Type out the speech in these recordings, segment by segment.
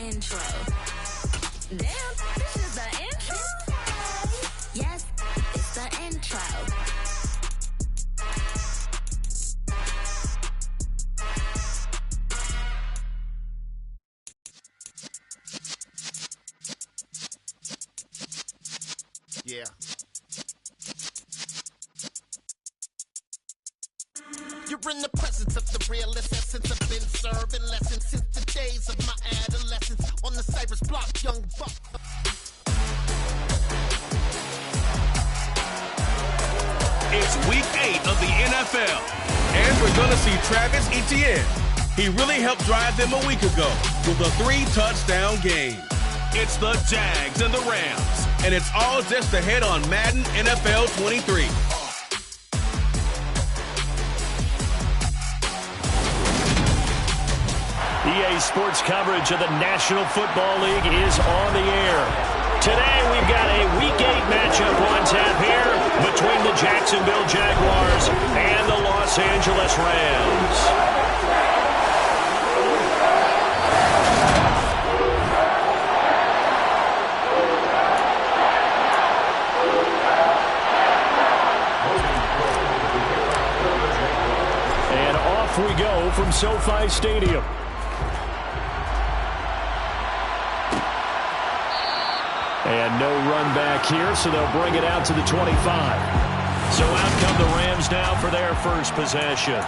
intro. Damn, this is the intro? Yes, it's the intro. Yeah. You're in the presence of the realest essence. I've been serving lessons since the days of my adolescence. On the Cypress block, young buck. It's week 8 of the NFL, and we're going to see Travis Etienne. He really helped drive them a week ago with a 3-touchdown game. It's the Jags and the Rams, and it's all just ahead on Madden NFL 23. EA Sports coverage of the National Football League is on the air. Today we've got a Week 8 matchup on tap here between the Jacksonville Jaguars and the Los Angeles Rams. And off we go from SoFi Stadium. And no run back here, so they'll bring it out to the 25. So out come the Rams now for their first possession.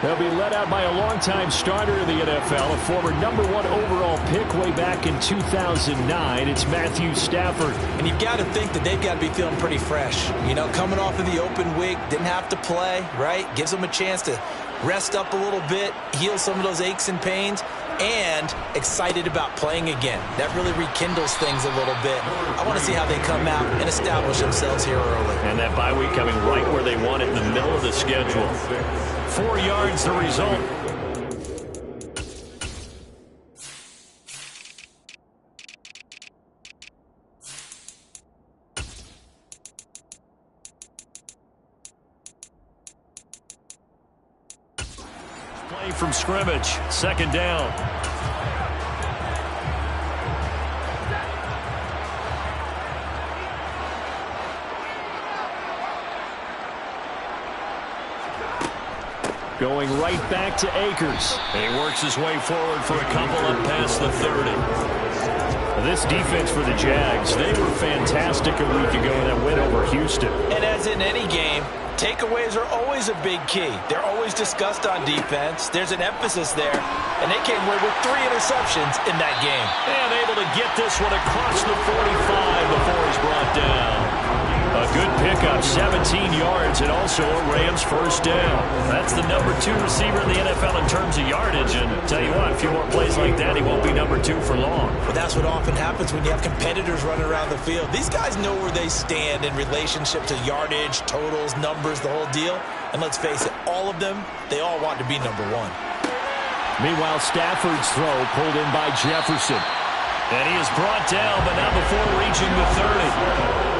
They'll be led out by a longtime starter in the NFL, a former #1 overall pick way back in 2009. It's Matthew Stafford. And you've got to think that they've got to be feeling pretty fresh. You know, coming off of the open week, didn't have to play, right? Gives them a chance to rest up a little bit, heal some of those aches and pains, and excited about playing again. That really rekindles things a little bit. I want to see how they come out and establish themselves here early. And that bye week coming right where they want it, in the middle of the schedule. 4 yards the result. Play from scrimmage, second down. Going right back to Akers. And he works his way forward for a couple up past the 30. This defense for the Jags, they were fantastic a week ago in that win over Houston. And as in any game, takeaways are always a big key. They're always discussed on defense. There's an emphasis there. And they came away with 3 interceptions in that game. And able to get this one across the 45 before he's brought down. A good pickup, 17 yards, and also a Rams first down. That's the #2 receiver in the NFL in terms of yardage. And tell you what, a few more plays like that, he won't be #2 for long. But that's what often happens when you have competitors running around the field. These guys know where they stand in relationship to yardage, totals, numbers, the whole deal. And let's face it, all of them, they all want to be #1. Meanwhile, Stafford's throw pulled in by Jefferson. And he is brought down, but not before reaching the 30.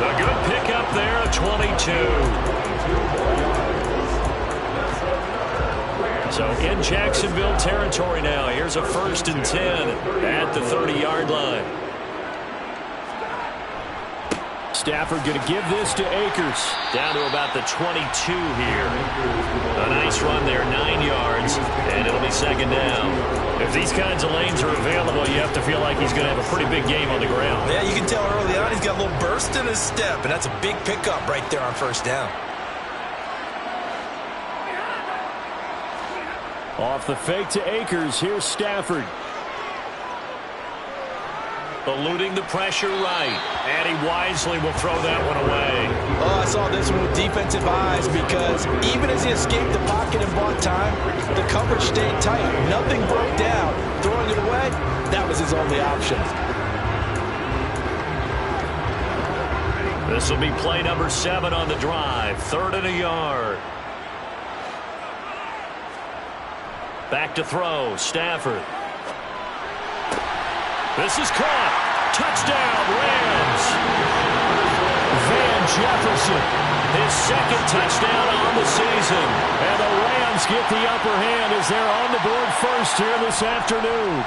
A good pickup there, a 22. So in Jacksonville territory now. Here's a 1st and 10 at the 30-yard line. Stafford going to give this to Akers. Down to about the 22 here. A nice run there, 9 yards, and it'll be second down. If these kinds of lanes are available, you have to feel like he's going to have a pretty big game on the ground. Yeah, you can tell early on he's got a little burst in his step, and that's a big pickup right there on first down. Off the fake to Akers, here's Stafford. Eluding the pressure right, and he wisely will throw that one away. Oh, I saw this one with defensive eyes because even as he escaped the pocket and bought time, the coverage stayed tight. Nothing broke down. Throwing it away, that was his only option. This will be play number 7 on the drive. 3rd and a yard. Back to throw, Stafford. This is caught. Touchdown, Rams. Van Jefferson, his 2nd touchdown on the season. And the Rams get the upper hand as they're on the board first here this afternoon.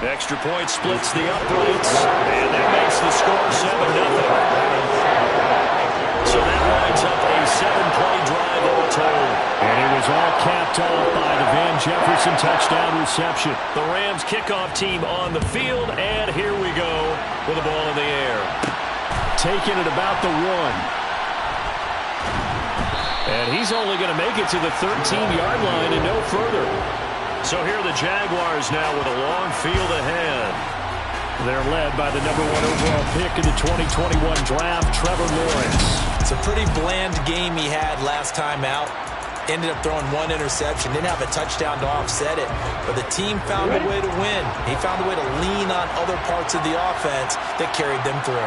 Extra point splits the uprights, and that makes the score 7-0. So that lines up a 7-play drive all told. And it was all capped off by the Van Jefferson touchdown reception. The Rams kickoff team on the field, and here we go with the ball in the air. Taking it about the 1. And he's only going to make it to the 13-yard line and no further. So here are the Jaguars now with a long field ahead. They're led by the #1 overall pick in the 2021 draft, Trevor Lawrence. It's a pretty bland game he had last time out. Ended up throwing 1 interception. Didn't have a touchdown to offset it. But the team found a way to win. He found a way to lean on other parts of the offense that carried them through.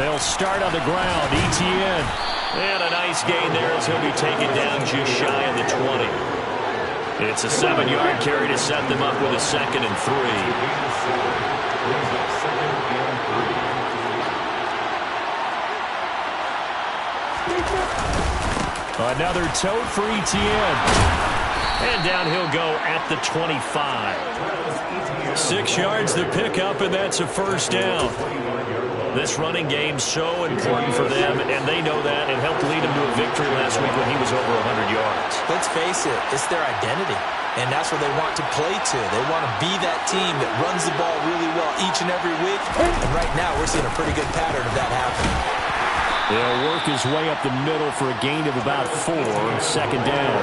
They'll start on the ground. ETN. And a nice gain there as he'll be taken down just shy of the 20. It's a 7-yard carry to set them up with a 2nd and 3. Another tote for ETN. And down he'll go at the 25. 6 yards to pick up, and that's a first down. This running game's so important for them, and they know that. It helped lead them to a victory last week when he was over 100 yards. Let's face it, it's their identity, and that's what they want to play to. They want to be that team that runs the ball really well each and every week, and right now we're seeing a pretty good pattern of that happening. They'll work his way up the middle for a gain of about 4, 2nd down.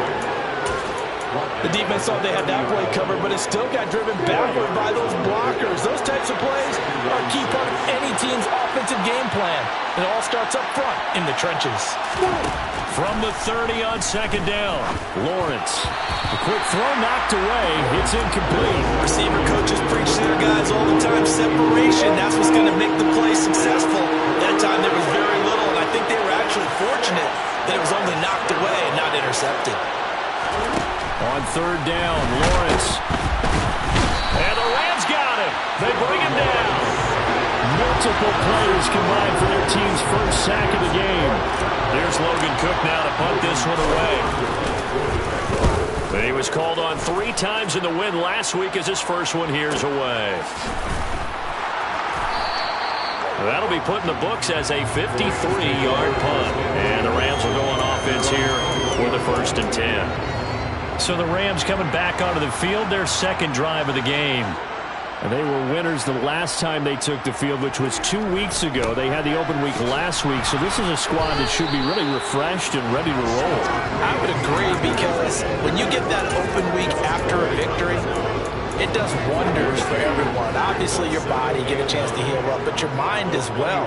The defense thought they had that play covered, but it still got driven backward by those blockers. Those types of plays are a key part of any team's offensive game plan. It all starts up front in the trenches. From the 30 on 2nd down, Lawrence. A quick throw knocked away. It's incomplete. Receiver coaches preach to their guys all the time. Separation, that's what's going to make the play successful. That time there was very little, and I think they were actually fortunate that it was only knocked away and not intercepted. On 3rd down, Lawrence. And the Rams got him. They bring him down. Multiple players combined for their team's first sack of the game. There's Logan Cook now to punt this one away. He was called on 3 times in the win last week as his first one here's away. That'll be put in the books as a 53-yard punt. And the Rams will go on offense here for the 1st and 10. So the Rams coming back onto the field, their 2nd drive of the game. And they were winners the last time they took the field, which was 2 weeks ago. They had the open week last week, so this is a squad that should be really refreshed and ready to roll. I would agree, because when you get that open week after a victory, it does wonders for everyone. Obviously, your body, get a chance to heal up, but your mind as well.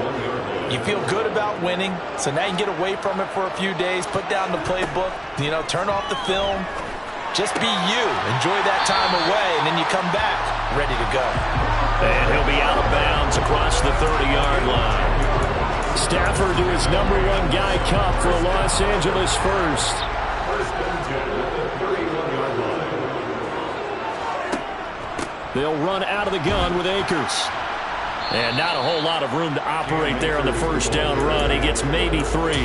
You feel good about winning, so now you can get away from it for a few days, put down the playbook, turn off the film. Just be you. Enjoy that time away, and then you come back ready to go. And he'll be out of bounds across the 30-yard line. Stafford to his #1 guy Cup for a Los Angeles first. They'll run out of the gun with Akers. And not a whole lot of room to operate there on the 1st down run. He gets maybe 3.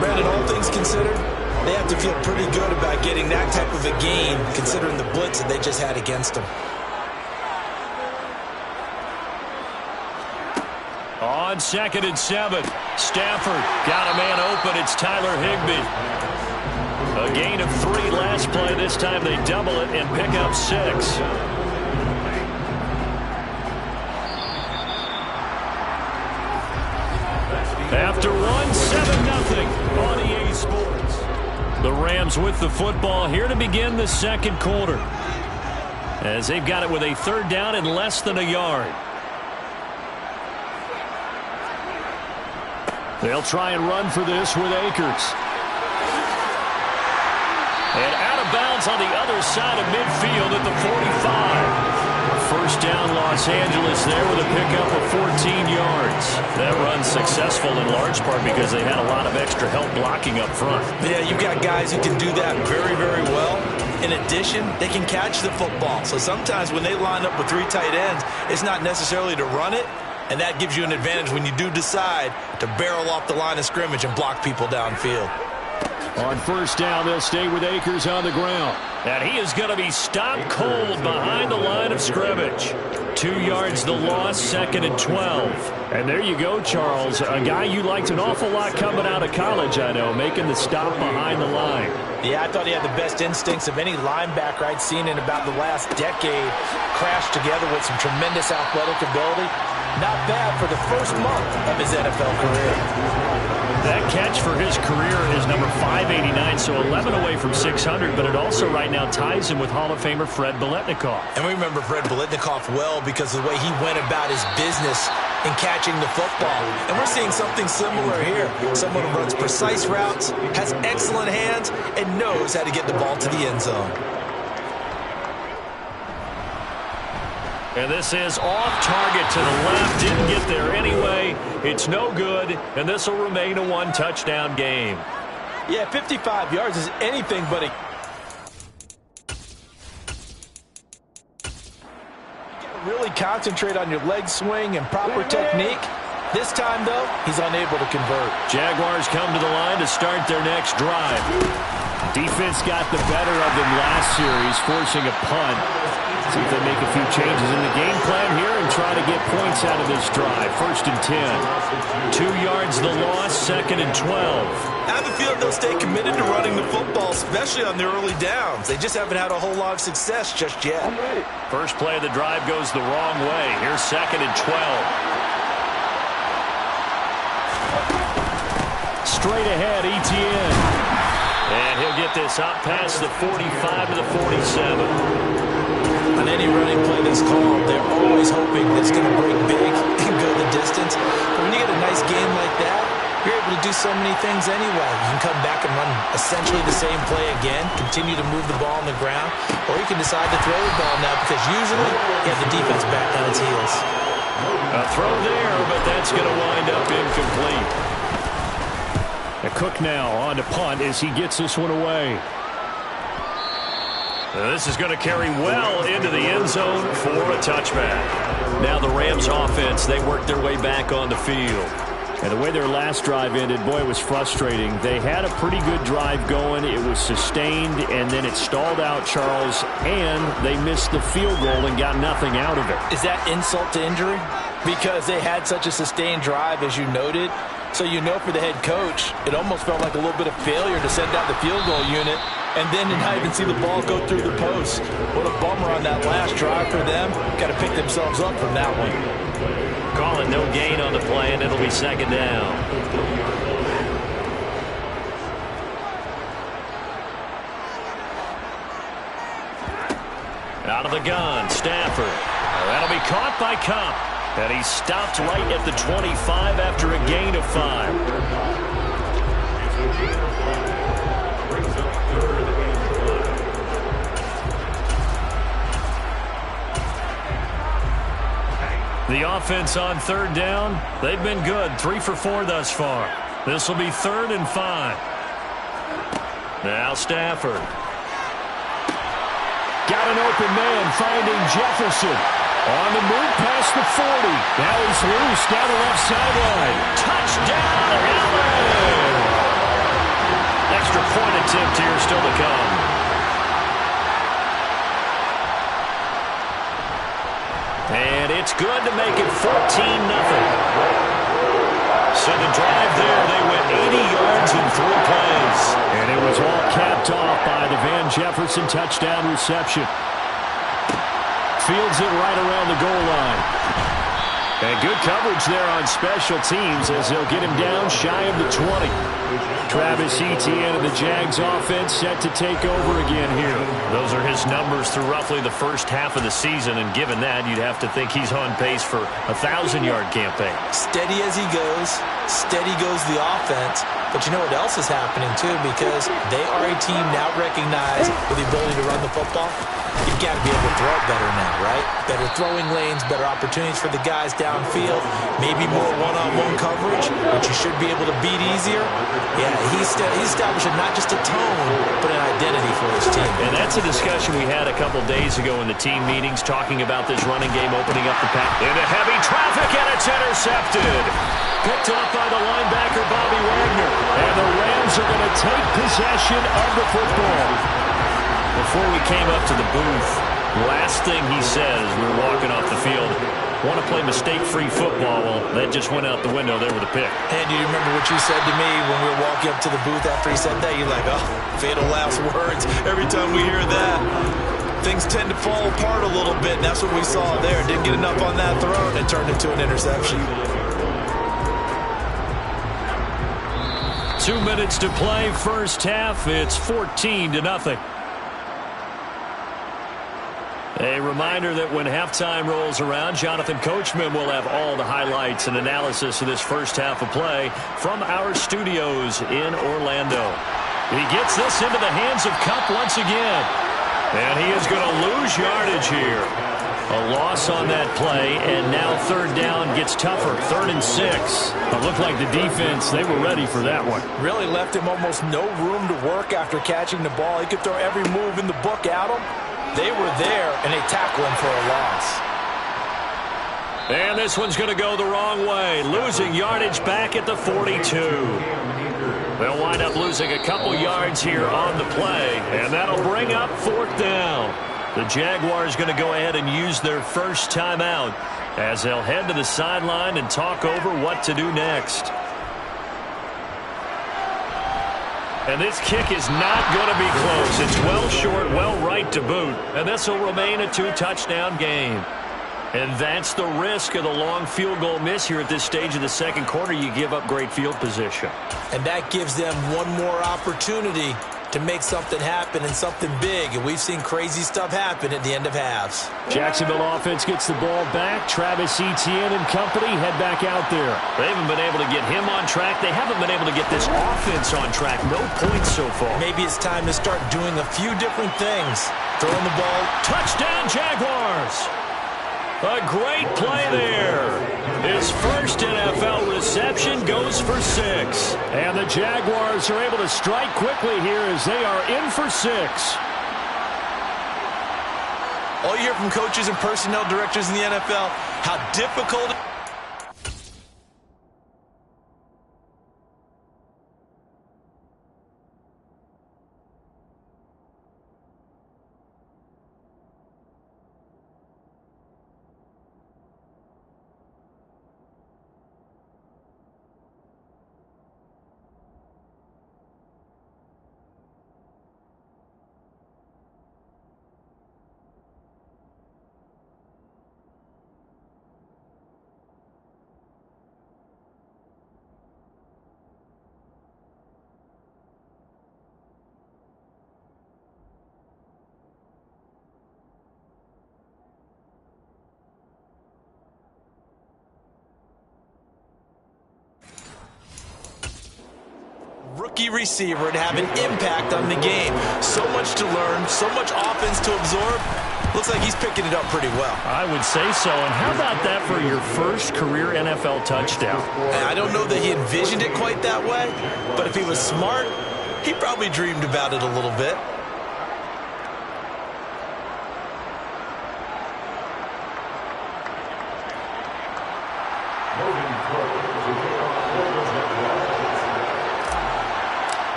Brandon, all things considered, they have to feel pretty good about getting that type of a gain, considering the blitz that they just had against them. On 2nd and 7, Stafford got a man open. It's Tyler Higbee. A gain of 3 last play. This time they double it and pick up 6. After 1, 7-0 on EA Sports. The Rams with the football here to begin the 2nd quarter, as they've got it with a 3rd down and less than a yard. They'll try and run for this with Akers. And out of bounds on the other side of midfield at the 45. 1st down Los Angeles there with a pickup of 14 yards. That run's successful in large part because they had a lot of extra help blocking up front. Yeah, you've got guys who can do that very, very well. In addition, they can catch the football. So sometimes when they line up with 3 tight ends, it's not necessarily to run it, and that gives you an advantage when you do decide to barrel off the line of scrimmage and block people downfield. On first down, they'll stay with Akers on the ground. And he is going to be stopped cold behind the line of scrimmage. 2 yards the loss, 2nd and 12. And there you go, Charles. A guy you liked an awful lot coming out of college, I know, making the stop behind the line. Yeah, I thought he had the best instincts of any linebacker I'd seen in about the last decade. Crashed together with some tremendous athletic ability. Not bad for the first month of his NFL career. That catch for his career is number 589, so 11 away from 600, but it also right now ties him with Hall of Famer Fred Biletnikoff. And we remember Fred Biletnikoff well because of the way he went about his business in catching the football. And we're seeing something similar here. Someone who runs precise routes, has excellent hands, and knows how to get the ball to the end zone. And this is off target to the left. Didn't get there anyway. It's no good, and this will remain a 1-touchdown game. Yeah, 55 yards is anything but a... You gotta really concentrate on your leg swing and proper technique. This time, though, he's unable to convert. Jaguars come to the line to start their next drive. Defense got the better of them last series, forcing a punt. See if they make a few changes in the game plan here and try to get points out of this drive. 1st and 10. 2 yards the loss, 2nd and 12. I have a feeling they'll stay committed to running the football, especially on their early downs. They just haven't had a whole lot of success just yet. First play of the drive goes the wrong way. Here's 2nd and 12. Straight ahead, Etienne. And he'll get this up past the 45 to the 47. On any running play that's called, they're always hoping that it's going to break big and go the distance. But when you get a nice game like that, you're able to do so many things anyway. You can come back and run essentially the same play again, continue to move the ball on the ground, or you can decide to throw the ball now because usually you have the defense back on its heels. A throw there, but that's going to wind up incomplete. Cook now on to punt as he gets this one away. This is going to carry well into the end zone for a touchback. Now the Rams offense, they work their way back on the field. And the way their last drive ended, boy, it was frustrating. They had a pretty good drive going. It was sustained, and then it stalled out, Charles, and they missed the field goal and got nothing out of it. Is that insult to injury? Because they had such a sustained drive, as you noted. So you know for the head coach, it almost felt like a little bit of failure to send out the field goal unit and then to not even see the ball go through the post. What a bummer on that last drive for them. Got to pick themselves up from that one. Calling no gain on the play, and it'll be 2nd down. Out of the gun, Stafford. That'll be caught by Cup. And he's stopped right at the 25 after a gain of 5. The offense on 3rd down, they've been good. 3 for 4 thus far. This will be 3rd and 5. Now Stafford. Got an open man finding Jefferson. On the move past the 40. Now he's loose down the left sideline. Touchdown, Allen! Extra point attempt here still to come. And it's good to make it 14-0. So the drive there, they went 80 yards in 3 plays. And it was all capped off by the Van Jefferson touchdown reception. Fields it right around the goal line. And good coverage there on special teams as they'll get him down shy of the 20. Travis Etienne of the Jags offense set to take over again here. Those are his numbers through roughly the first half of the season, and given that, you'd have to think he's on pace for a 1,000-yard campaign. Steady as he goes, steady goes the offense. But you know what else is happening, too, because they are a team now recognized with the ability to run the football. You've got to be able to throw it better now, right? Better throwing lanes, better opportunities for the guys downfield, maybe more one-on-one coverage, which you should be able to beat easier. Yeah, he's establishing not just a tone, but an identity for his team. And that's a discussion we had a couple days ago in the team meetings, talking about this running game opening up the pass. Into heavy traffic, and it's intercepted. picked off by the linebacker, Bobby Wagner. And the Rams are going to take possession of the football. Before we came up to the booth, last thing he said as we were walking off the field, want to play mistake-free football. Well, that just went out the window there with a pick. And do you remember what you said to me when we were walking up to the booth after he said that? You're like, oh, fatal last words. Every time we hear that, things tend to fall apart a little bit, and that's what we saw there. Didn't get enough on that throw, and it turned into an interception. 2 minutes to play, first half. It's 14-0. A reminder that when halftime rolls around, Jonathan Coachman will have all the highlights and analysis of this first half of play from our studios in Orlando. He gets this into the hands of Kupp once again. And he is going to lose yardage here. A loss on that play, and now third down gets tougher. 3rd and 6. It looked like the defense, they were ready for that one. Really left him almost no room to work after catching the ball. He could throw every move in the book at him. They were there, and they tackled him for a loss. And this one's going to go the wrong way. Losing yardage back at the 42. They'll wind up losing a couple yards here on the play, and that'll bring up 4th down. The Jaguars going to go ahead and use their first timeout as they'll head to the sideline and talk over what to do next. And this kick is not going to be close. It's well short, well right to boot. And this will remain a 2-touchdown game. And that's the risk of the long field goal miss here at this stage of the second quarter. You give up great field position. And that gives them one more opportunity to make something happen and something big. And we've seen crazy stuff happen at the end of halves. Jacksonville offense gets the ball back. Travis Etienne and company head back out there. They haven't been able to get him on track. They haven't been able to get this offense on track. No points so far. Maybe it's time to start doing a few different things. Throwing the ball. Touchdown, Jaguars! A great play there. His first NFL reception goes for 6. And the Jaguars are able to strike quickly here as they are in for 6. All you hear from coaches and personnel directors in the NFL, how difficult rookie receiver to have an impact on the game. So much to learn, so much offense to absorb. Looks like he's picking it up pretty well. I would say so. And how about that for your first career NFL touchdown? And I don't know that he envisioned it quite that way, but if he was smart, he probably dreamed about it a little bit.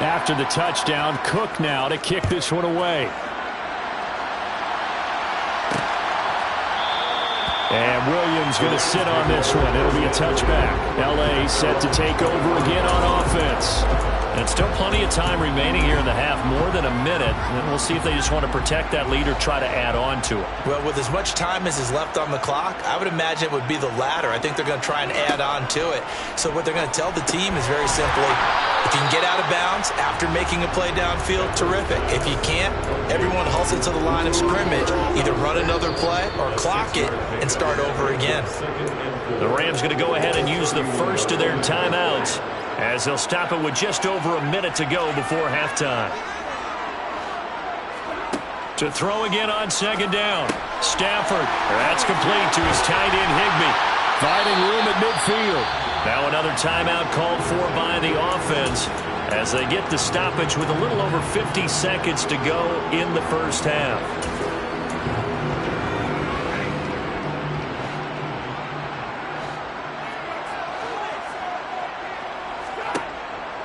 After the touchdown, Cook now to kick this one away. And Williams going to sit on this one. It'll be a touchback. L.A. set to take over again on offense. And still plenty of time remaining here in the half, more than a minute. And we'll see if they just want to protect that lead or try to add on to it. Well, with as much time as is left on the clock, I would imagine it would be the latter. I think they're going to try and add on to it. So what they're going to tell the team is very simply, if you can get out of bounds after making a play downfield, terrific. If you can't, everyone hustle to the line of scrimmage. Either run another play or clock it and start over again. The Rams going to go ahead and use the first of their timeouts as they'll stop it with just over a minute to go before halftime. To throw again on second down. Stafford. That's complete to his tight end Higbee. Finding room at midfield. Now another timeout called for by the offense as they get the stoppage with a little over 50 seconds to go in the first half.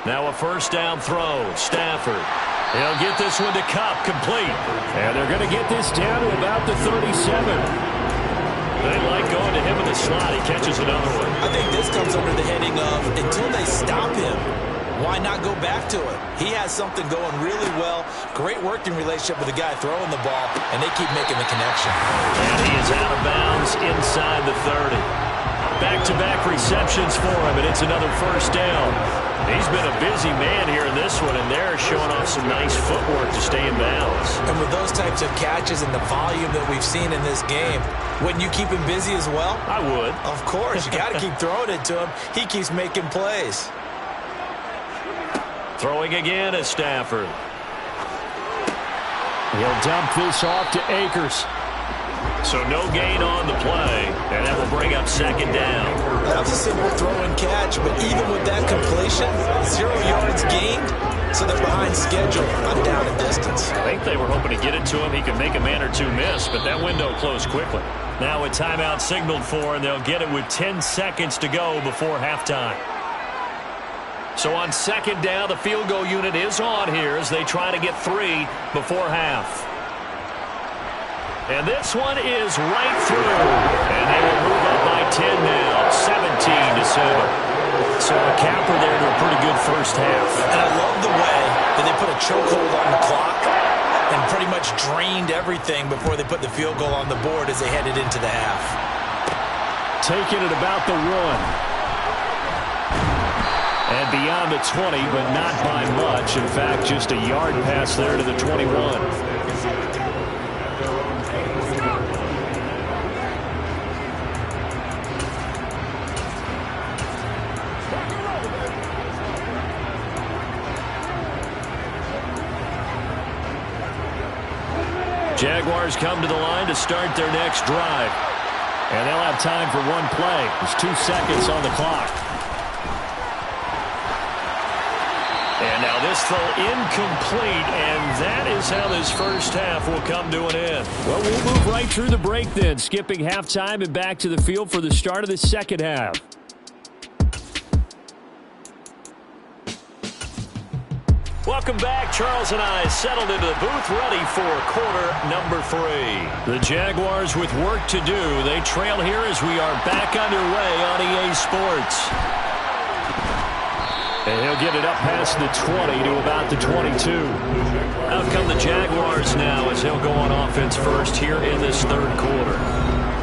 Now a first down throw. Stafford. He'll get this one to Kupp, complete. And they're going to get this down to about the 37. They like going to him in the slot. He catches another one. I think this comes under the heading of until they stop him, why not go back to it? He has something going really well. Great working relationship with the guy throwing the ball, and they keep making the connection. And he is out of bounds inside the 30. Back-to-back receptions for him, and it's another first down. He's been a busy man here in this one, and they're showing off some nice footwork to stay in bounds. And with those types of catches and the volume that we've seen in this game, wouldn't you keep him busy as well? I would. Of course. You got to keep throwing it to him. He keeps making plays. Throwing again is Stafford. He'll dump this off to Akers. So no gain on the play, and that will bring up second down. That was a simple throw and catch, but even with that completion, 0 yards gained, so they're behind schedule on down and distance. I think they were hoping to get it to him. He could make a man or two miss, but that window closed quickly. Now a timeout signaled for, and they'll get it with 10 seconds to go before halftime. So on second down, the field goal unit is on here as they try to get 3 before half. And this one is right through. And they will move up by 10 now, 17-7. So a capper there to a pretty good first half. And I love the way that they put a chokehold on the clock and pretty much drained everything before they put the field goal on the board as they headed into the half. Taking it about the 1. And beyond the 20, but not by much. In fact, just a yard pass there to the 21. Jaguars come to the line to start their next drive. And they'll have time for one play. There's 2 seconds on the clock. And now this throw incomplete, and that is how this first half will come to an end. Well, we'll move right through the break then, skipping halftime and back to the field for the start of the second half. Welcome back. Charles and I settled into the booth, ready for quarter number 3. The Jaguars with work to do. They trail here as we are back underway on EA Sports. And he'll get it up past the 20 to about the 22. Out come the Jaguars now as he'll go on offense first here in this third quarter.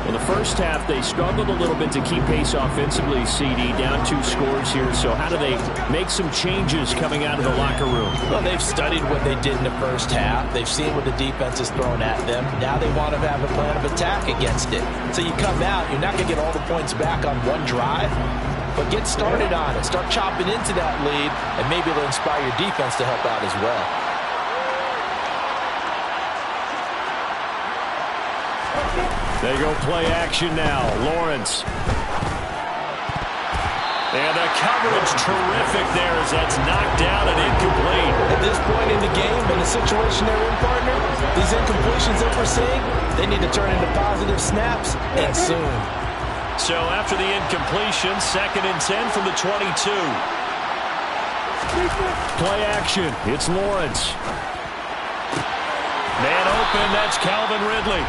Well, the first half, they struggled a little bit to keep pace offensively, CD, down 2 scores here. So how do they make some changes coming out of the locker room? Well, they've studied what they did in the first half. They've seen what the defense is throwing at them. Now they want to have a plan of attack against it. So you come out, you're not going to get all the points back on one drive, but get started on it. Start chopping into that lead, and maybe it'll inspire your defense to help out as well. They go play action now. Lawrence. And the coverage terrific there as that's knocked down and incomplete. At this point in the game, in the situation they're in, partner, these incompletions that we're seeing, they need to turn into positive snaps, and soon. So after the incompletion, 2nd and 10 from the 22. Play action. It's Lawrence. Man open, that's Calvin Ridley.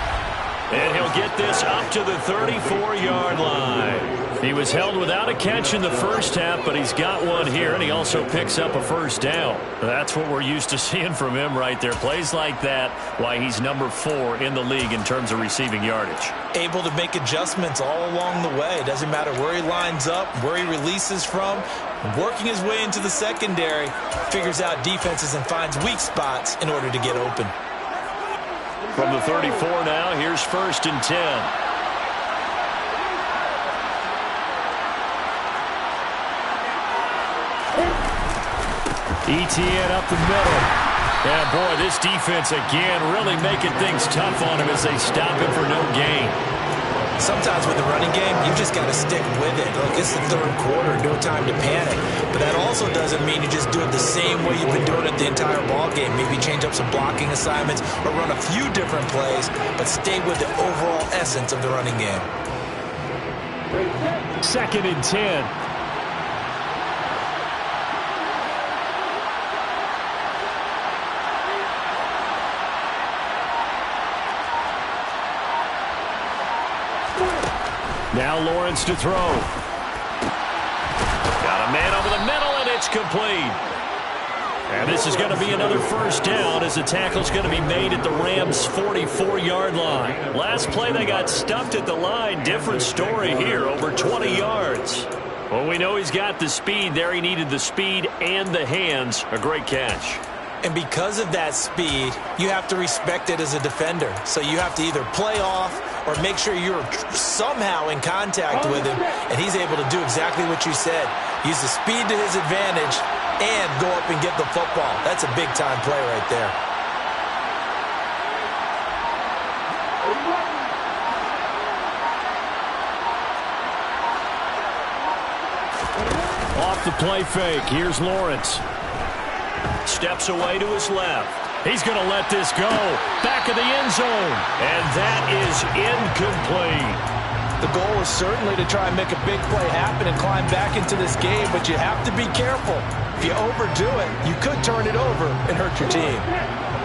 And he'll get this up to the 34-yard line. He was held without a catch in the first half, but he's got one here, and he also picks up a first down. That's what we're used to seeing from him right there. Plays like that, why he's number 4 in the league in terms of receiving yardage. Able to make adjustments all along the way. Doesn't matter where he lines up, where he releases from. Working his way into the secondary, figures out defenses and finds weak spots in order to get open. From the 34 now, here's 1st and 10. ETN up the middle. Yeah, boy, this defense again really making things tough on him as they stop him for no gain. Sometimes with the running game, you just got to stick with it. Look, it's the third quarter, no time to panic. But that also doesn't mean you just do it the same way you've been doing it the entire ball game. Maybe change up some blocking assignments or run a few different plays, but stay with the overall essence of the running game. 2nd and 10. Now Lawrence to throw. Got a man over the middle, and it's complete. And this is going to be another first down as the tackle's going to be made at the Rams' 44-yard line. Last play, they got stuffed at the line. Different story here, over 20 yards. Well, we know he's got the speed there. He needed the speed and the hands. A great catch. And because of that speed, you have to respect it as a defender. So you have to either play off or make sure you're somehow in contact with him, and he's able to do exactly what you said. Use the speed to his advantage and go up and get the football. That's a big-time play right there. Off the play fake. Here's Lawrence. Steps away to his left. He's going to let this go. Back of the end zone. And that is incomplete. The goal is certainly to try and make a big play happen and climb back into this game, but you have to be careful. If you overdo it, you could turn it over and hurt your team.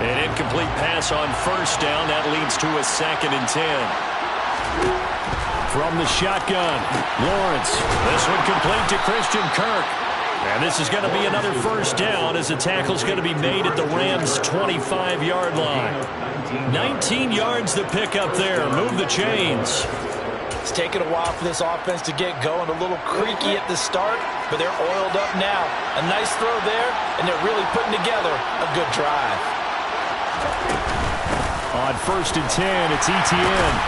An incomplete pass on first down. That leads to a 2nd and 10. From the shotgun, Lawrence. This one complete to Christian Kirk. And this is going to be another first down as the tackle's going to be made at the Rams' 25-yard line. 19 yards to pick up there. Move the chains. It's taken a while for this offense to get going. A little creaky at the start, but they're oiled up now. A nice throw there, and they're really putting together a good drive. On 1st and 10, it's Etienne.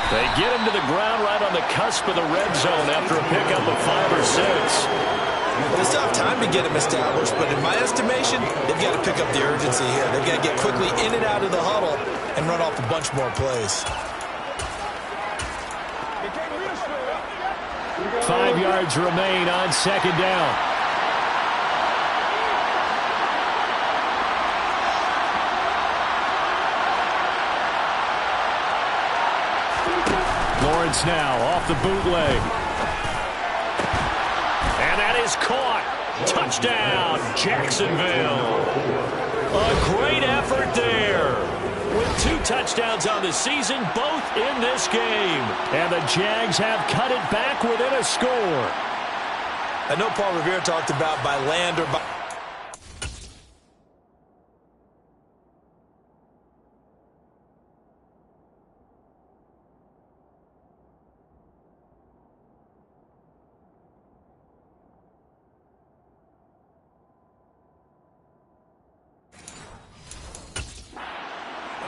They get him to the ground right on the cusp of the red zone after a pickup of 5 or 6. They still have time to get him established, but in my estimation, they've got to pick up the urgency here. They've got to get quickly in and out of the huddle and run off a bunch more plays. 5 yards remain on 2nd down. Lawrence now off the bootleg. And that is caught. Touchdown, Jacksonville. A great effort there. With 2 touchdowns on the season, both in this game. And the Jags have cut it back within a score. I know Paul Revere talked about by land or by...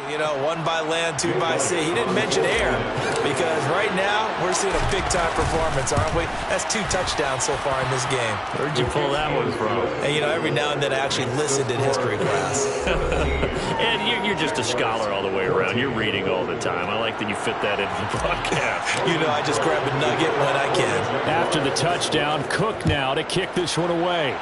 You know, 1 by land, 2 by sea. He didn't mention air because right now we're seeing a big-time performance, aren't we? That's 2 touchdowns so far in this game. Where'd you pull that one from? And, you know, every now and then I actually listened in history class. And you're just a scholar all the way around. You're reading all the time. I like that you fit that into the broadcast. You know, I just grab a nugget when I can. After the touchdown, Cook now to kick this one away.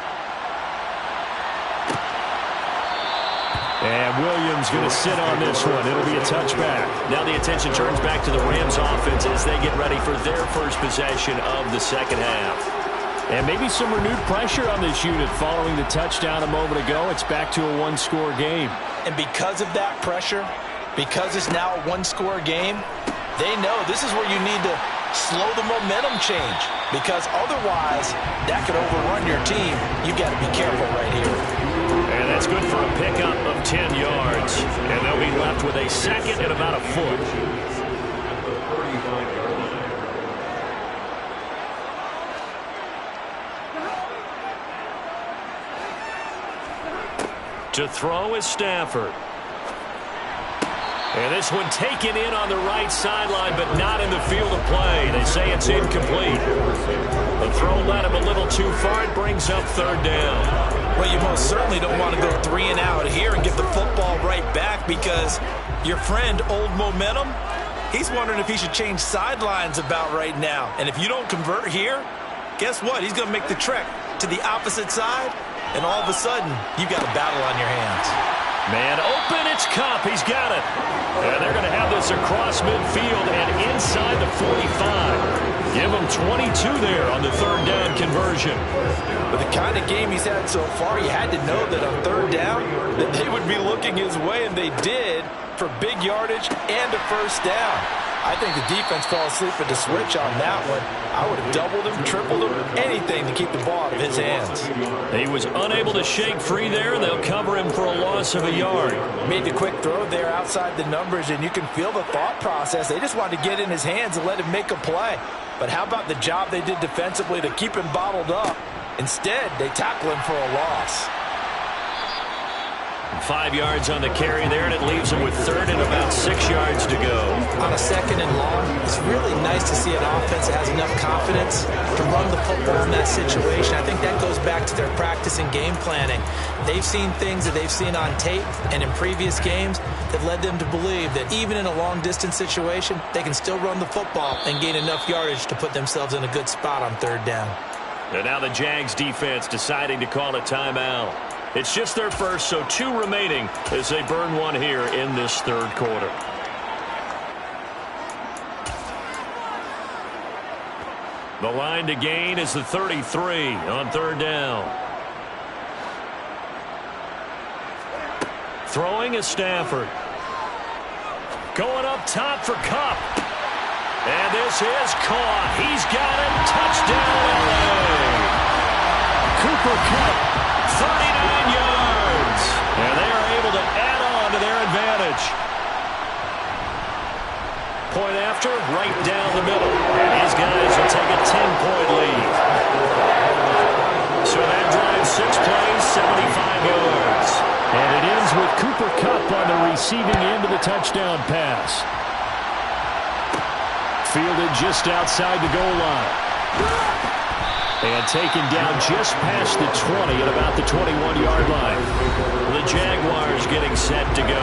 And Williams going to sit on this one. It'll be a touchback. Now the attention turns back to the Rams offense as they get ready for their first possession of the second half. And maybe some renewed pressure on this unit following the touchdown a moment ago. It's back to a 1-score game. And because of that pressure, because it's now a 1-score game, they know this is where you need to slow the momentum change. Because otherwise, that could overrun your team. You've got to be careful right here. And that's good for a pickup of 10 yards. And they'll be left with a 2nd and about a foot. To throw is Stafford. And this one taken in on the right sideline, but not in the field of play. They say it's incomplete. The throw led him a little too far. It brings up 3rd down. Well, you most certainly don't want to go 3 and out here and get the football right back because your friend, Old Momentum, he's wondering if he should change sidelines about right now. And if you don't convert here, guess what? He's going to make the trek to the opposite side, and all of a sudden, you've got a battle on your hands. Man open, it's Kupp. He's got it. And they're going to have this across midfield and inside the 45. Give him 22 there on the 3rd down conversion. With the kind of game he's had so far, you had to know that on 3rd down that they would be looking his way, and they did for big yardage and a first down. I think the defense fell asleep at the switch on that one. I would have doubled him, tripled him, anything to keep the ball out of his hands. He was unable to shake free there, and they'll cover him for a loss of a yard. Made the quick throw there outside the numbers, and you can feel the thought process. They just wanted to get in his hands and let him make a play. But how about the job they did defensively to keep him bottled up? Instead, they tackle him for a loss. 5 yards on the carry there, and it leaves him with third and about 6 yards to go. On a second and long, it's really nice to see an offense that has enough confidence to run the football in that situation. I think that goes back to their practice and game planning. They've seen things that they've seen on tape and in previous games that led them to believe that even in a long-distance situation, they can still run the football and gain enough yardage to put themselves in a good spot on third down. And now the Jags defense deciding to call a timeout. It's just their first, so 2 remaining as they burn one here in this third quarter. The line to gain is the 33 on third down. Throwing is Stafford. Going up top for Kupp. And this is caught. He's got it. Touchdown, LA. Cooper Kupp. 39 yards. And they are able to add on to their advantage. Point after, right down the middle. And these guys will take a 10-point lead. So that drives 6 plays, 75 yards. And it ends with Cooper Kupp on the receiving end of the touchdown pass. Fielded just outside the goal line. And taken down just past the 20 at about the 21-yard line. The Jaguars getting set to go.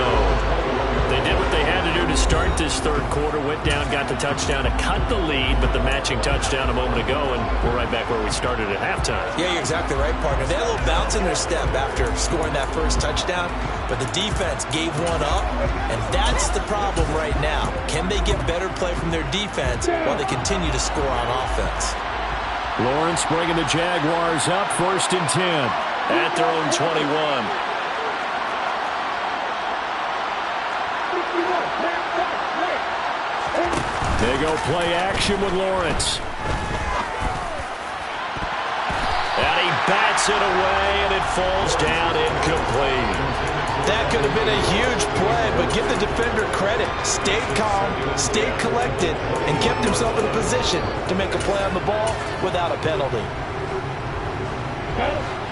They did what they had to do to start this third quarter. Went down, got the touchdown to cut the lead, but the matching touchdown a moment ago, and we're right back where we started at halftime. Yeah, you're exactly right, partner. They had a little bounce in their step after scoring that first touchdown, but the defense gave one up, and that's the problem right now. Can they get better play from their defense while they continue to score on offense? Lawrence bringing the Jaguars up, 1st and 10. At their own 21. They go play action with Lawrence. And he bats it away, and it falls down incomplete. That could have been a huge play, but give the defender credit. Stayed calm, stayed collected, and kept himself in a position to make a play on the ball without a penalty.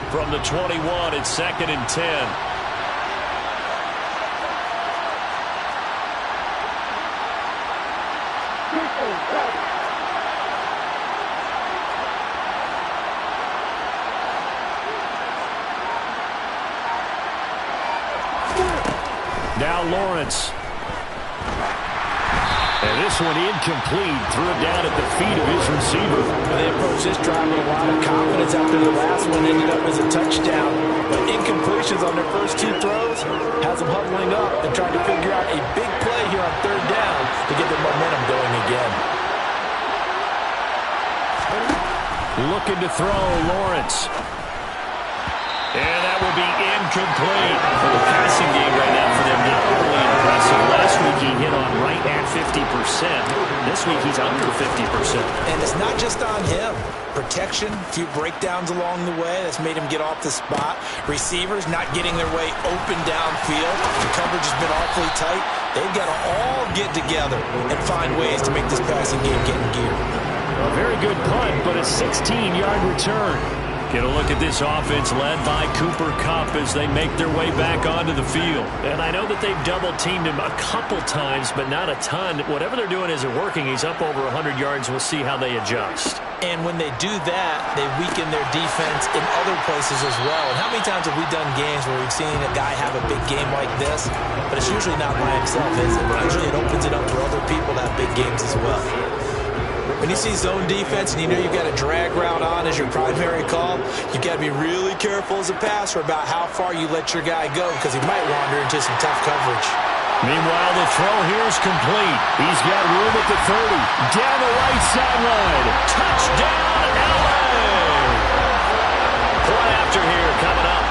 From the 21, it's 2nd and 10. Now Lawrence. And this one incomplete. Threw it down at the feet of his receiver. They approached this drive with a lot of confidence after the last one ended up as a touchdown. But incompletions on their first 2 throws has them huddling up and trying to figure out a big play here on third down to get their momentum going again. Looking to throw, Lawrence. And that will be incomplete. For the passing game right now for them, not overly impressive. Last week he hit on right at 50%. This week he's under 50%. And it's not just on him. Protection, a few breakdowns along the way. That's made him get off the spot. Receivers not getting their way open downfield. The coverage has been awfully tight. They've got to all get together and find ways to make this passing game get in gear. A very good punt, but a 16-yard return. Get a look at this offense led by Cooper Kupp as they make their way back onto the field. And I know that they've double-teamed him a couple times, but not a ton. Whatever they're doing isn't working. He's up over 100 yards. We'll see how they adjust. And when they do that, they weaken their defense in other places as well. And how many times have we done games where we've seen a guy have a big game like this? But it's usually not by himself, is it? Usually it opens it up for other people to have big games as well. When you see zone defense and you know you've got a drag route on as your primary call, you've got to be really careful as a passer about how far you let your guy go because he might wander into some tough coverage. Meanwhile, the throw here is complete. He's got room at the 30. Down the right sideline. Touchdown, LA! Point after here coming up.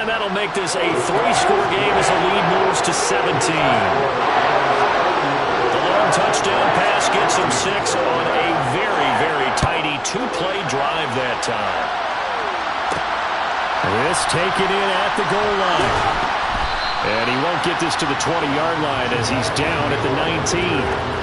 And that'll make this a 3-score game as the lead moves to 17. The long touchdown pass gets them 6 on a very, very tidy 2-play drive that time. This taken in at the goal line. And he won't get this to the 20-yard line as he's down at the 19.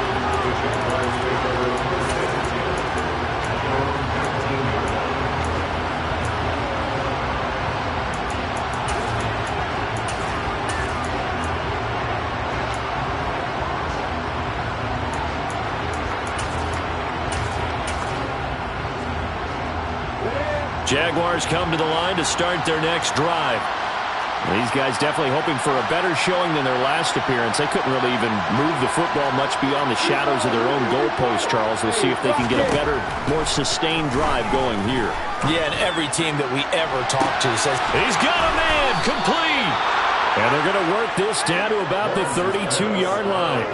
Jaguars come to the line to start their next drive. These guys definitely hoping for a better showing than their last appearance. They couldn't really even move the football much beyond the shadows of their own goalpost, Charles. We'll see if they can get a better, more sustained drive going here. Yeah, and every team that we ever talk to says, he's got a man, complete. And they're going to work this down to about the 32-yard line.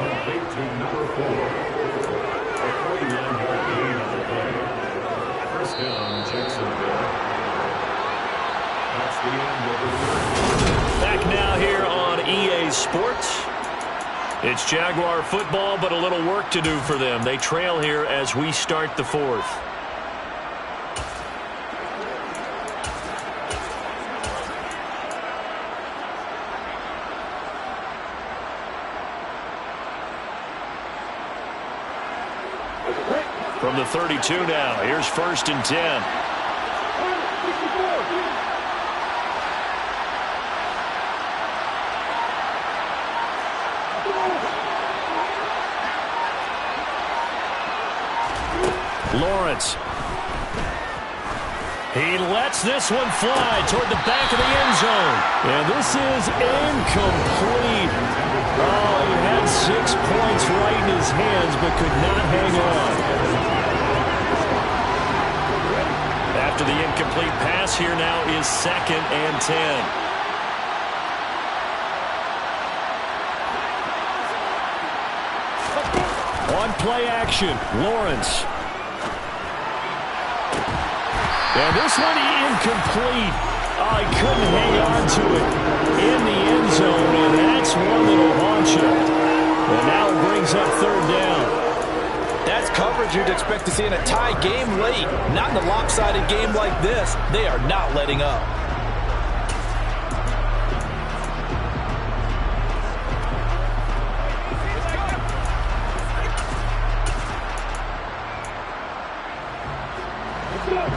Back now here on EA Sports. It's Jaguar football, but a little work to do for them. They trail here as we start the 4th. From the 32 now, here's 1st and 10. Lawrence. He lets this one fly toward the back of the end zone. And this is incomplete. Oh, he had 6 points right in his hands, but could not hang on. After the incomplete pass, here now is 2nd and 10. On play action, Lawrence. And this one incomplete. Oh, he couldn't hang on to it in the end zone, and that's one that'll haunt you. And now it brings up 3rd down. That's coverage you'd expect to see in a tie game late. Not in a lopsided game like this. They are not letting up.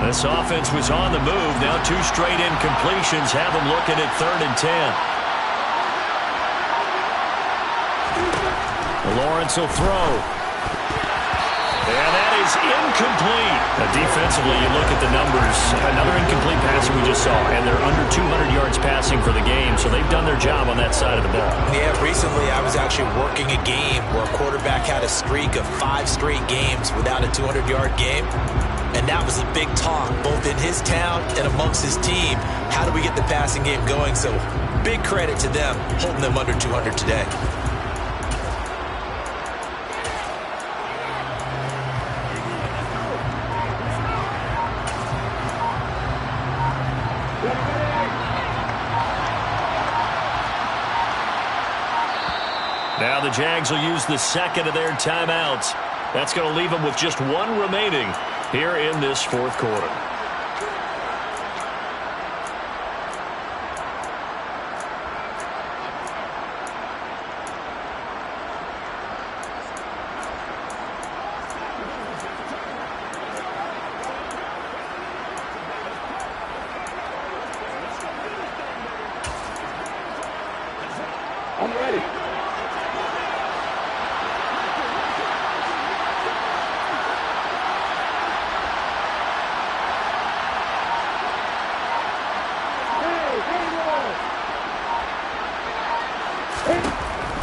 This offense was on the move. Now 2 straight incompletions have them looking at 3rd and 10. Lawrence will throw. And that is incomplete. Now defensively, you look at the numbers. Another incomplete pass we just saw. And they're under 200 yards passing for the game. So they've done their job on that side of the ball. Yeah, recently I was actually working a game where a quarterback had a streak of 5 straight games without a 200-yard game. And that was a big talk, both in his town and amongst his team. How do we get the passing game going? So big credit to them, holding them under 200 today. Now the Jags will use the 2nd of their timeouts. That's going to leave them with just 1 remaining here in this 4th quarter. I'm ready.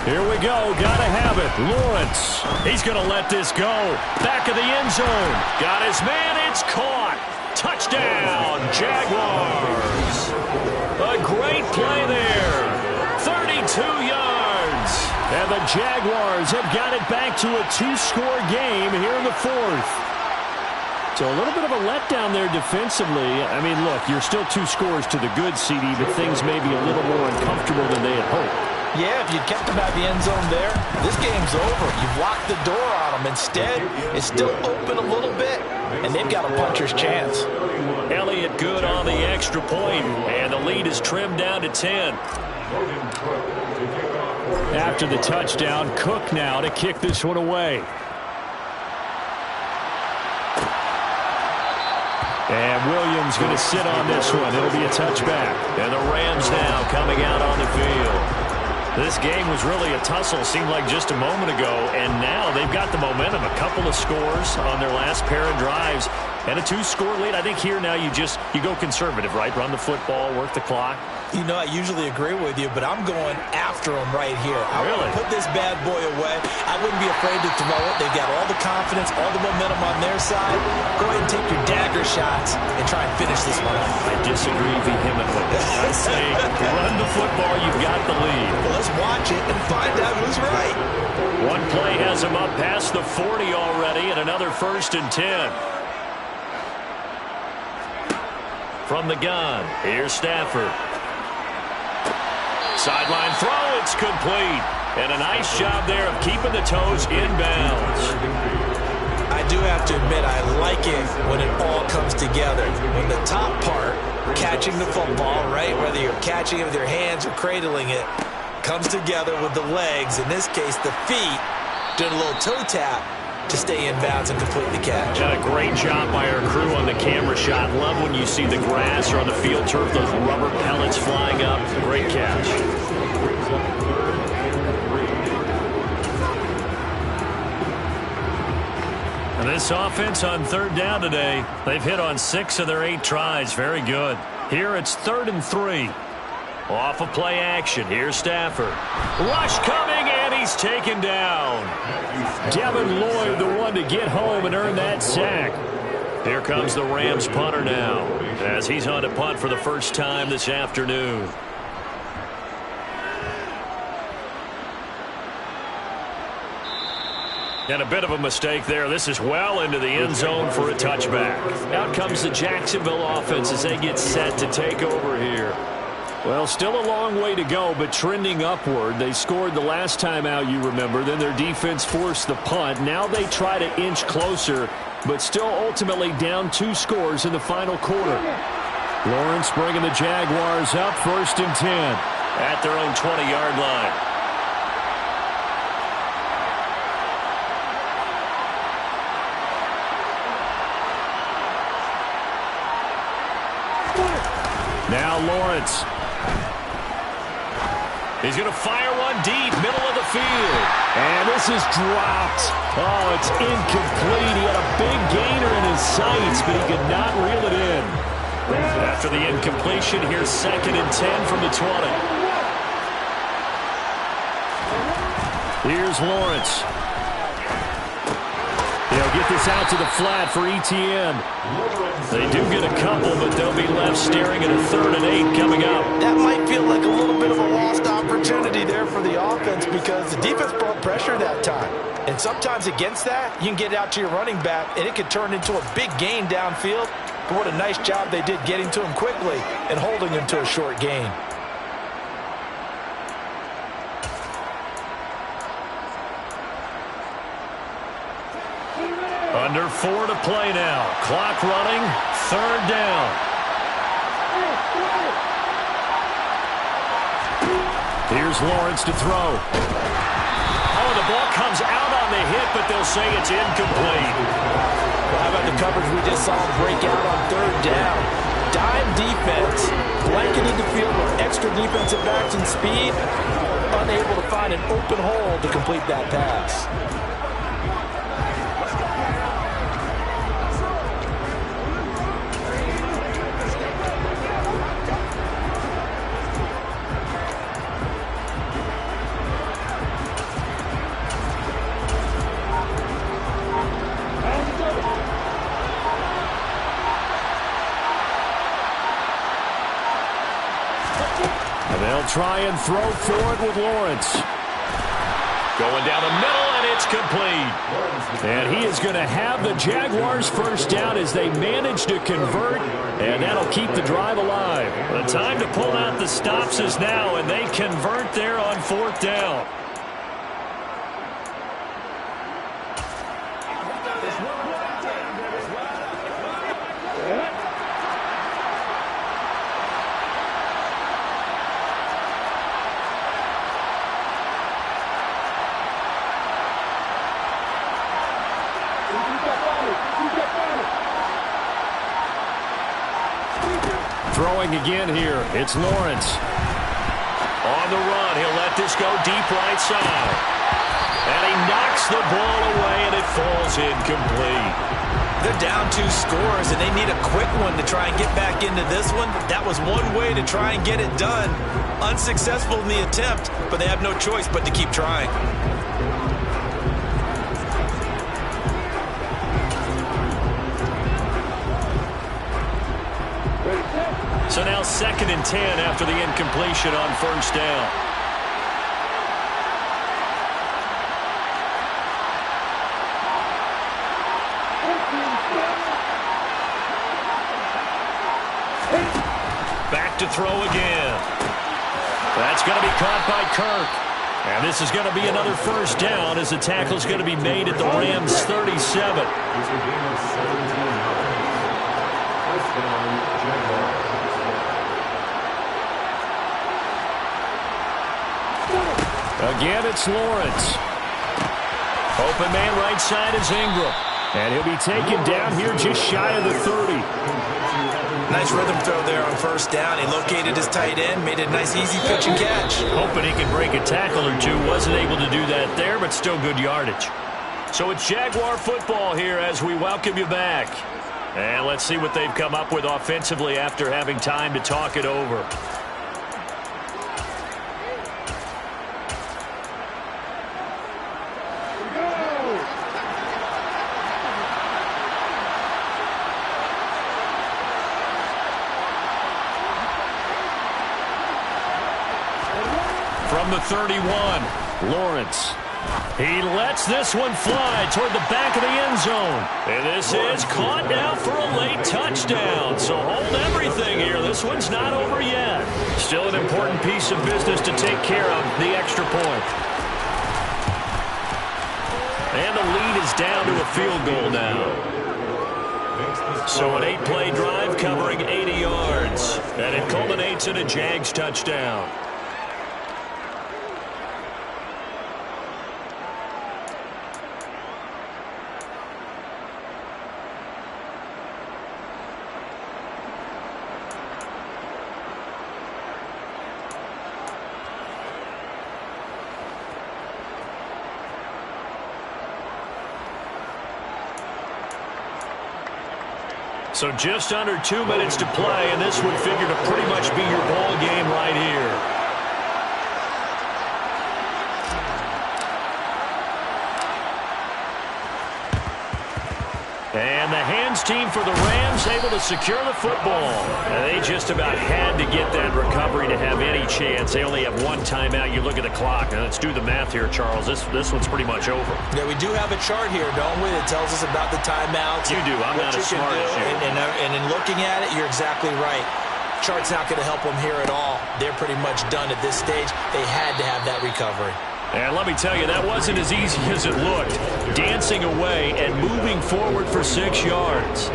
Here we go. Gotta have it. Lawrence. He's going to let this go. Back of the end zone. Got his man. It's caught. Touchdown, Jaguars. A great play there. 32 yards. And the Jaguars have got it back to a 2-score game here in the 4th. So a little bit of a letdown there defensively. I mean, look, you're still 2 scores to the good, CD, but things may be a little more uncomfortable than they had hoped. Yeah, if you'd kept them out of the end zone there, this game's over. You've locked the door on them. Instead, it's still open a little bit, and they've got a puncher's chance. Elliott good on the extra point, and the lead is trimmed down to 10. After the touchdown, Cook now to kick this one away. And Williams going to sit on this one. It'll be a touchback. And the Rams now coming out on the field. This game was really a tussle, seemed like just a moment ago, and now they've got the momentum. A couple of scores on their last pair of drives, and a 2-score lead. I think here now you go conservative, right? Run the football, work the clock. You know, I usually agree with you, but I'm going after him right here. I want to put this bad boy away. I wouldn't be afraid to throw it. They've got all the confidence, all the momentum on their side. Go ahead and take your dagger shots and try and finish this one off. I disagree vehemently. I say run the football. You've got the lead. Well, let's watch it and find out who's right. One play has him up past the 40 already, and another 1st and 10. From the gun, here's Stafford. Sideline throw, it's complete. And a nice job there of keeping the toes in bounds. I do have to admit, I like it when it all comes together. When the top part, catching the football, right, whether you're catching it with your hands or cradling it, comes together with the legs, in this case the feet, doing a little toe tap to stay in bounds and complete the catch. Got a great job by our crew on the camera shot. Love when you see the grass or on the field turf, those rubber pellets flying up. Great catch. And this offense on 3rd down today, they've hit on 6 of their 8 tries. Very good. Here it's 3rd and 3. Off of play action. Here's Stafford. Rush coming, and he's taken down. Devin Lloyd, the one to get home and earn that sack. Here comes the Rams punter now, as he's on to punt for the first time this afternoon. And a bit of a mistake there. This is well into the end zone for a touchback. Out comes the Jacksonville offense as they get set to take over here. Well, still a long way to go, but trending upward. They scored the last time out, you remember. Then their defense forced the punt. Now they try to inch closer, but still ultimately down 2 scores in the final quarter. Lawrence bringing the Jaguars up 1st and 10 at their own 20-yard line. Now Lawrence. He's going to fire one deep, middle of the field. And this is dropped. Oh, it's incomplete. He had a big gainer in his sights, but he could not reel it in. After the incompletion, here's 2nd and 10 from the 20. Here's Lawrence. They'll get this out to the flat for ETN. They do get a couple, but they'll be left staring at a 3rd and 8 coming up. That might feel like a little bit of a lost opportunity there for the offense because the defense brought pressure that time. And sometimes against that, you can get out to your running back, and it could turn into a big gain downfield. But what a nice job they did getting to him quickly and holding him to a short gain. Under 4 to play now. Clock running. 3rd down. Here's Lawrence to throw. Oh, the ball comes out on the hit, but they'll say it's incomplete. Well, how about the coverage we just saw break out on 3rd down? Dime defense, blanketed the field with extra defensive backs and speed, unable to find an open hole to complete that pass. They'll try and throw for it with Lawrence. Going down the middle, and It's complete. And he is going to have the Jaguars first down as they manage to convert, and that'll keep the drive alive. The time to pull out the stops is now, and they convert there on 4th down. Throwing again here, it's Lawrence. On the run, he'll let this go deep right side. And he knocks the ball away, and it falls incomplete. They're down 2 scores, and they need a quick one to try and get back into this one. That was one way to try and get it done. Unsuccessful in the attempt, but they have no choice but to keep trying. So now 2nd and 10 after the incompletion on 1st down. Back to throw again. That's going to be caught by Kirk. And this is going to be another 1st down as the tackle is going to be made at the Rams' 37. Again, it's Lawrence. Open man right side is Ingram. And he'll be taken down here just shy of the 30. Nice rhythm throw there on 1st down. He located his tight end, made it a nice easy pitch and catch. Hoping he could break a tackle or two. Wasn't able to do that there, but still good yardage. So it's Jaguar football here as we welcome you back. And let's see what they've come up with offensively after having time to talk it over. From the 31, Lawrence. He lets this one fly toward the back of the end zone. And this is caught now for a late touchdown. So hold everything here. This one's not over yet. Still an important piece of business to take care of, the extra point. And the lead is down to a field goal now. So an 8-play drive covering 80 yards. And it culminates in a Jags touchdown. So just under 2 minutes to play, and this would figure to pretty much be your ball game right here. And the hands team for the Rams able to secure the football. And they just about had to get that recovery to have any chance. They only have 1 timeout. You look at the clock, and let's do the math here, Charles. This one's pretty much over. Yeah, we do have a chart here, don't we, that tells us about the timeouts. You do. I'm not as smart as you. And in looking at it, you're exactly right. Chart's not going to help them here at all. They're pretty much done at this stage. They had to have that recovery. And let me tell you, that wasn't as easy as it looked. Dancing away and moving forward for 6 yards.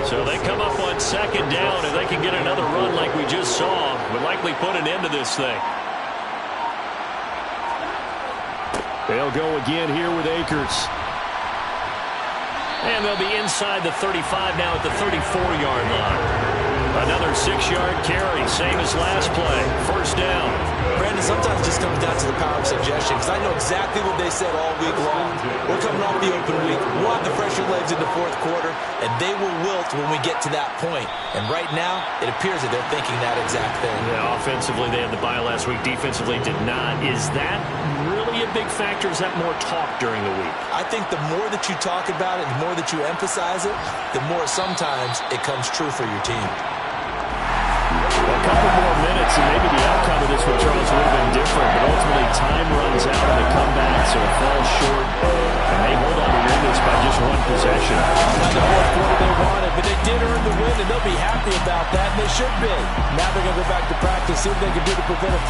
So they come up on 2nd down, and they can get another run like we just saw. Would likely put an end to this thing. They'll go again here with Akers. And they'll be inside the 35 now at the 34-yard line. Another 6-yard carry, same as last play. 1st down. Brandon, sometimes it just comes down to the power of suggestion, because I know exactly what they said all week long. We're coming off the open week. We'll have the fresher legs in the 4th quarter, and they will wilt when we get to that point. And right now, it appears that they're thinking that exact thing. Yeah, offensively, they had the bye last week. Defensively, did not. Is that really a big factor? Is that more talk during the week? I think the more that you talk about it, the more that you emphasize it, the more sometimes it comes true for your team. A couple more minutes, and maybe the outcome time with this one, Charles, would have been different, but ultimately time runs out on the comeback, so it falls short, and they hold on to win this by just one possession. Not the fourth quarter they wanted, but they did earn the win, and they'll be happy about that, and they should be. Now they're going to go back to practice, see what they can do to prevent a